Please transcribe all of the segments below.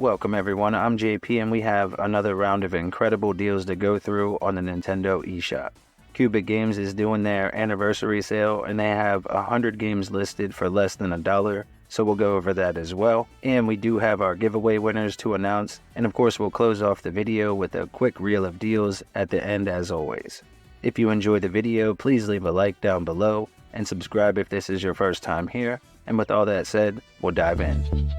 Welcome everyone, I'm JP and we have another round of incredible deals to go through on the Nintendo Eshop. Qubic Games is doing their anniversary sale and they have 100 games listed for less than $1, so we'll go over that as well. And we do have our giveaway winners to announce, and of course we'll close off the video with a quick reel of deals at the end as always. If you enjoyed the video, please leave a like down below and subscribe if this is your first time here. And with all that said, we'll dive in.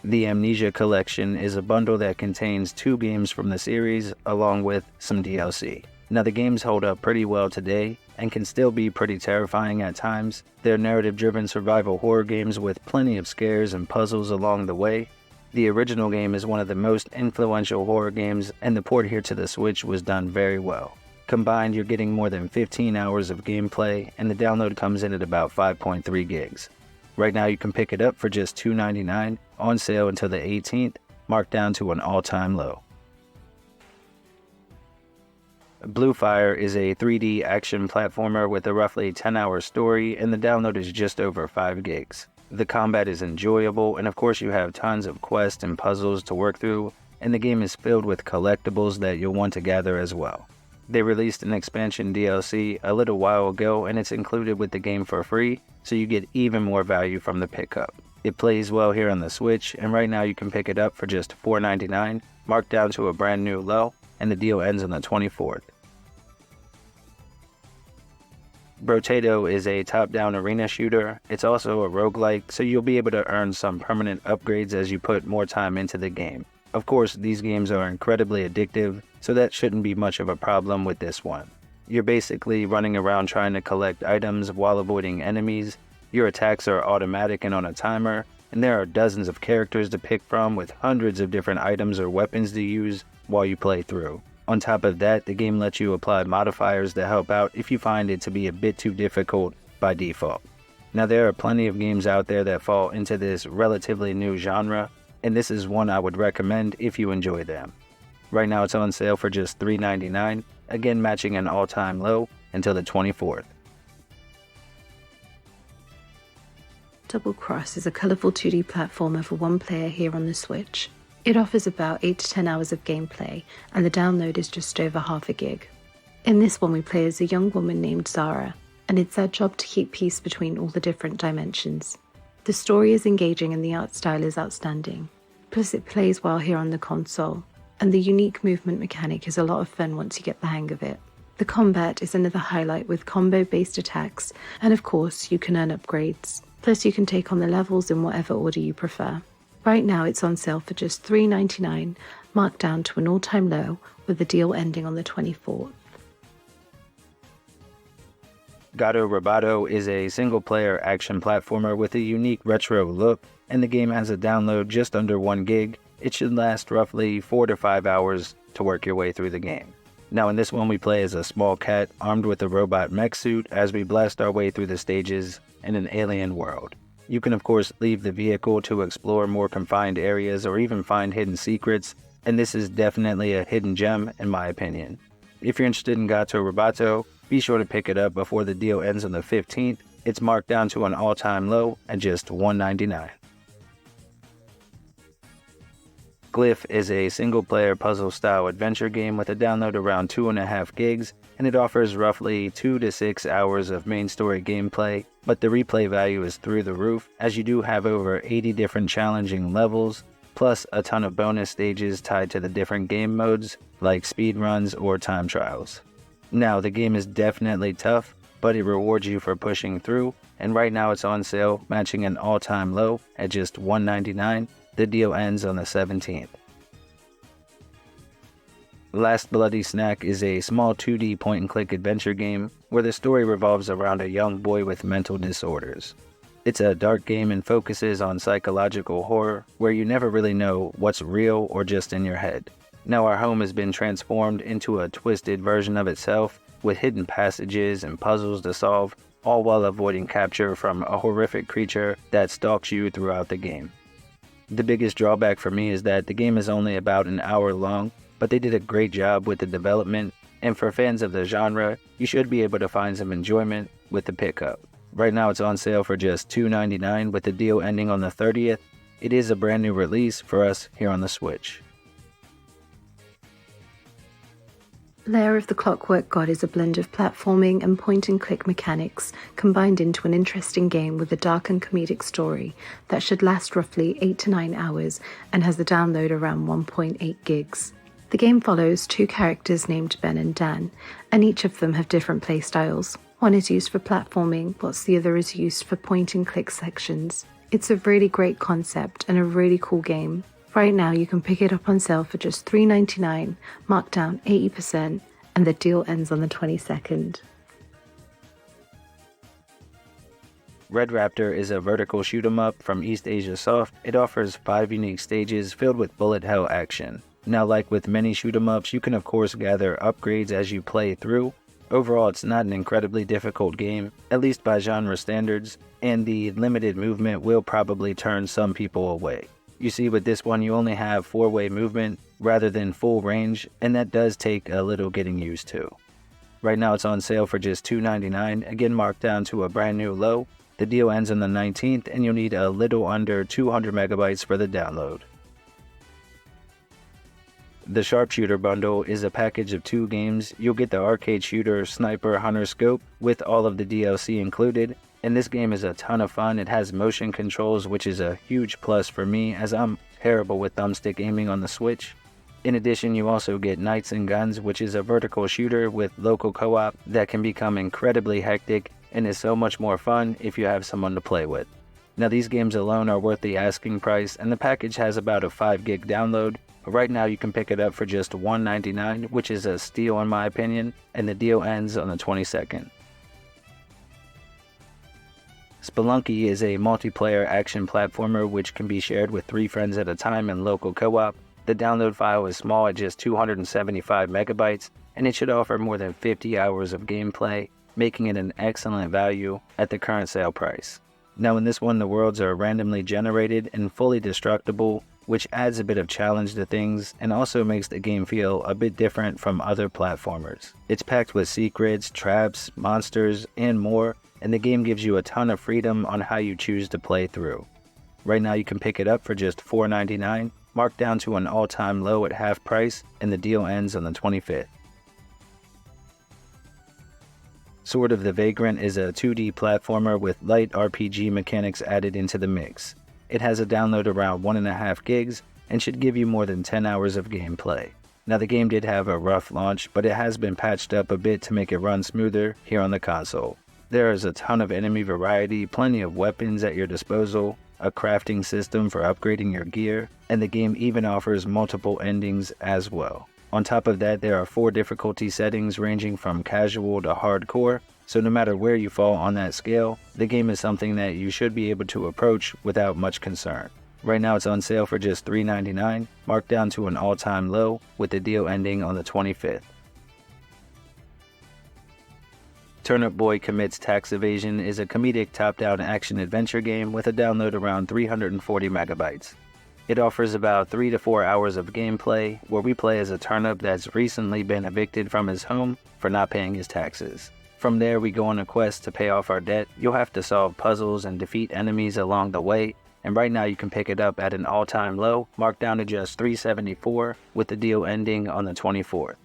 The Amnesia Collection is a bundle that contains 2 games from the series along with some DLC. Now the games hold up pretty well today and can still be pretty terrifying at times. They're narrative-driven survival horror games with plenty of scares and puzzles along the way. The original game is one of the most influential horror games, and the port here to the Switch was done very well. Combined, you're getting more than 15 hours of gameplay, and the download comes in at about 5.3 gigs. Right now you can pick it up for just $2.99, on sale until the 18th, marked down to an all-time low. Blue Fire is a 3D action platformer with a roughly 10-hour story, and the download is just over 5 gigs. The combat is enjoyable, and of course you have tons of quests and puzzles to work through, and the game is filled with collectibles that you'll want to gather as well. They released an expansion DLC a little while ago, and it's included with the game for free, so you get even more value from the pickup. It plays well here on the Switch, and right now you can pick it up for just $4.99, marked down to a brand new low, and the deal ends on the 24th. Brotato is a top-down arena shooter. It's also a roguelike, so you'll be able to earn some permanent upgrades as you put more time into the game. Of course, these games are incredibly addictive, so that shouldn't be much of a problem with this one. You're basically running around trying to collect items while avoiding enemies. Your attacks are automatic and on a timer, and there are dozens of characters to pick from with hundreds of different items or weapons to use while you play through. On top of that, the game lets you apply modifiers to help out if you find it to be a bit too difficult by default. Now there are plenty of games out there that fall into this relatively new genre, and this is one I would recommend if you enjoy them. Right now it's on sale for just $3.99, again matching an all-time low until the 24th. Double Cross is a colourful 2D platformer for one player here on the Switch. It offers about 8 to 10 hours of gameplay, and the download is just over half a gig. In this one we play as a young woman named Zara, and it's our job to keep peace between all the different dimensions. The story is engaging and the art style is outstanding. Plus it plays well here on the console, and the unique movement mechanic is a lot of fun once you get the hang of it. The combat is another highlight with combo-based attacks, and of course you can earn upgrades. Plus you can take on the levels in whatever order you prefer. Right now it's on sale for just $3.99, marked down to an all-time low, with the deal ending on the 24th. Gato Roboto is a single-player action platformer with a unique retro look, and the game has a download just under 1 gig. It should last roughly 4 to 5 hours to work your way through the game. Now in this one we play as a small cat armed with a robot mech suit as we blast our way through the stages in an alien world. You can of course leave the vehicle to explore more confined areas or even find hidden secrets, and this is definitely a hidden gem in my opinion. If you're interested in Gato Roboto, be sure to pick it up before the deal ends on the 15th. It's marked down to an all-time low at just $1.99. Glyph is a single-player puzzle-style adventure game with a download around 2.5 gigs, and it offers roughly 2 to 6 hours of main story gameplay, but the replay value is through the roof, as you do have over 80 different challenging levels, plus a ton of bonus stages tied to the different game modes, like speedruns or time trials. Now, the game is definitely tough, but it rewards you for pushing through, and right now it's on sale, matching an all-time low at just $1.99. The deal ends on the 17th. Last Bloody Snack is a small 2D point-and-click adventure game where the story revolves around a young boy with mental disorders. It's a dark game and focuses on psychological horror where you never really know what's real or just in your head. Now our home has been transformed into a twisted version of itself with hidden passages and puzzles to solve, all while avoiding capture from a horrific creature that stalks you throughout the game. The biggest drawback for me is that the game is only about an hour long, but they did a great job with the development, and for fans of the genre, you should be able to find some enjoyment with the pickup. Right now it's on sale for just $2.99 with the deal ending on the 30th, It is a brand new release for us here on the Switch. Lair of the Clockwork God is a blend of platforming and point-and-click mechanics combined into an interesting game with a dark and comedic story that should last roughly 8 to 9 hours and has a download around 1.8 gigs. The game follows 2 characters named Ben and Dan, and each of them have different playstyles. One is used for platforming, whilst the other is used for point-and-click sections. It's a really great concept and a really cool game. Right now you can pick it up on sale for just $3.99, marked down 80%, and the deal ends on the 22nd. RedRaptor is a vertical shoot-'em-up from East Asia Soft. It offers 5 unique stages filled with bullet hell action. Now, like with many shoot-'em-ups, you can of course gather upgrades as you play through. Overall, it's not an incredibly difficult game, at least by genre standards, and the limited movement will probably turn some people away. You see, with this one, you only have 4-way movement rather than full range, and that does take a little getting used to. Right now, it's on sale for just $2.99, again marked down to a brand new low. The deal ends on the 19th, and you'll need a little under 200 megabytes for the download. The Sharpshooter Bundle is a package of 2 games. You'll get the arcade shooter Sniper Hunter Scope with all of the DLC included. And this game is a ton of fun. It has motion controls, which is a huge plus for me as I'm terrible with thumbstick aiming on the Switch. In addition, you also get Knights and Guns, which is a vertical shooter with local co-op that can become incredibly hectic and is so much more fun if you have someone to play with. Now, these games alone are worth the asking price, and the package has about a 5 gig download. Right now you can pick it up for just $1.99, which is a steal in my opinion, and the deal ends on the 22nd. Spelunky is a multiplayer action platformer which can be shared with 3 friends at a time in local co-op. The download file is small at just 275 megabytes, and it should offer more than 50 hours of gameplay, making it an excellent value at the current sale price. Now, in this one, the worlds are randomly generated and fully destructible, which adds a bit of challenge to things and also makes the game feel a bit different from other platformers. It's packed with secrets, traps, monsters, and more, and the game gives you a ton of freedom on how you choose to play through. Right now you can pick it up for just $4.99, marked down to an all-time low at half price, and the deal ends on the 25th. Sword of the Vagrant is a 2D platformer with light RPG mechanics added into the mix. It has a download around 1.5 gigs and should give you more than 10 hours of gameplay. Now, the game did have a rough launch, but it has been patched up a bit to make it run smoother here on the console. There is a ton of enemy variety, plenty of weapons at your disposal, a crafting system for upgrading your gear, and the game even offers multiple endings as well. On top of that, there are 4 difficulty settings ranging from casual to hardcore, so no matter where you fall on that scale, the game is something that you should be able to approach without much concern. Right now it's on sale for just $3.99, marked down to an all-time low, with the deal ending on the 25th. Turnip Boy Commits Tax Evasion is a comedic top-down action-adventure game with a download around 340 megabytes. It offers about 3 to 4 hours of gameplay, where we play as a turnip that's recently been evicted from his home for not paying his taxes. From there, we go on a quest to pay off our debt. You'll have to solve puzzles and defeat enemies along the way, and right now you can pick it up at an all-time low, marked down to just $3.74, with the deal ending on the 24th.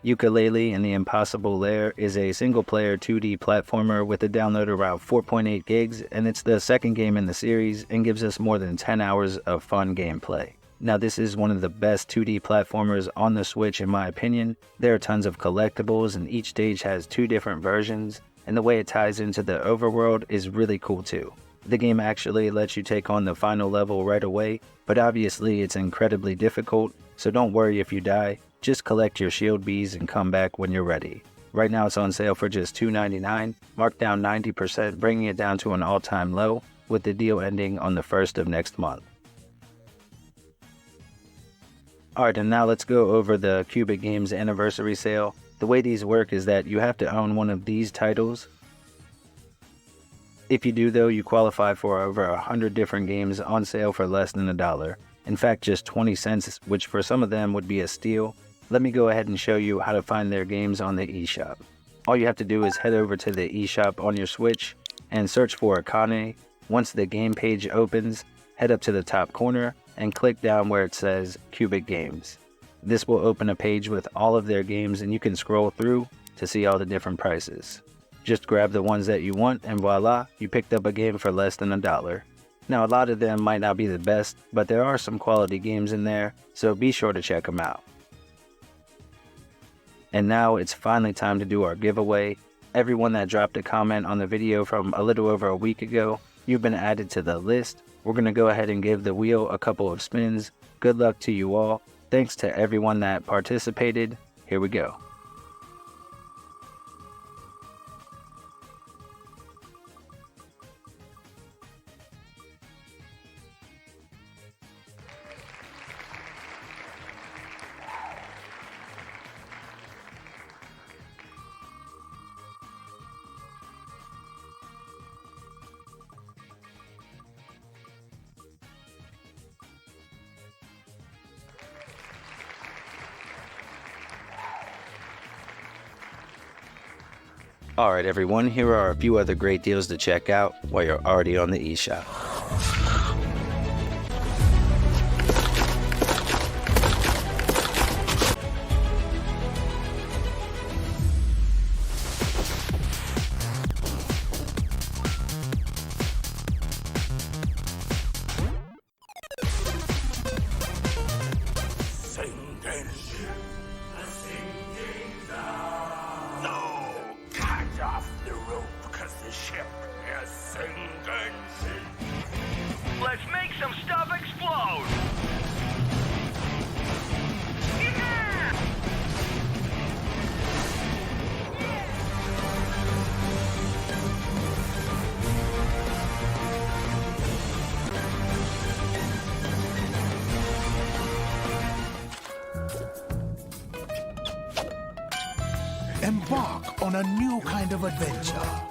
Yooka and the Impossible Lair is a single-player 2D platformer with a download around 4.8 gigs, and it's the second game in the series and gives us more than 10 hours of fun gameplay. Now, this is one of the best 2D platformers on the Switch in my opinion. There are tons of collectibles, and each stage has 2 different versions, and the way it ties into the overworld is really cool too. The game actually lets you take on the final level right away, but obviously it's incredibly difficult, so don't worry if you die. Just collect your shield bees and come back when you're ready. Right now it's on sale for just $2.99, marked down 90%, bringing it down to an all-time low, with the deal ending on the 1st of next month. Alright, and now let's go over the Qubic Games anniversary sale. The way these work is that you have to own one of these titles. If you do though, you qualify for over 100 different games on sale for less than $1. In fact, just 20 cents, which for some of them would be a steal. Let me go ahead and show you how to find their games on the eShop. All you have to do is head over to the eShop on your Switch and search for Akane. Once the game page opens, head up to the top corner and click down where it says Qubic Games. This will open a page with all of their games and you can scroll through to see all the different prices. Just grab the ones that you want and voila, you picked up a game for less than $1. Now a lot of them might not be the best, but there are some quality games in there, so be sure to check them out. And now it's finally time to do our giveaway. Everyone that dropped a comment on the video from a little over a week ago, you've been added to the list. We're going to go ahead and give the wheel a couple of spins. Good luck to you all. Thanks to everyone that participated. Here we go. Alright everyone, here are a few other great deals to check out while you're already on the eShop. Let's make some stuff explode! Yeah! Embark on a new kind of adventure.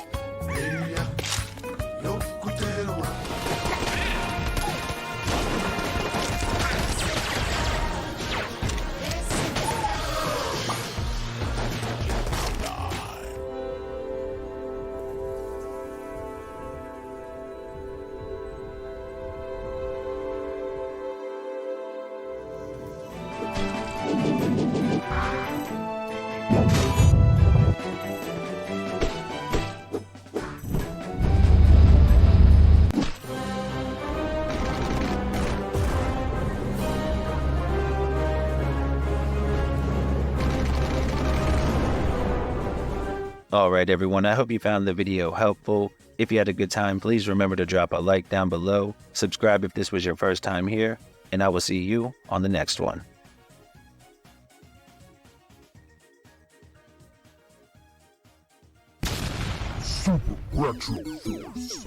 Alright everyone, I hope you found the video helpful. If you had a good time, please remember to drop a like down below, subscribe if this was your first time here, and I will see you on the next one. Super Retro Force.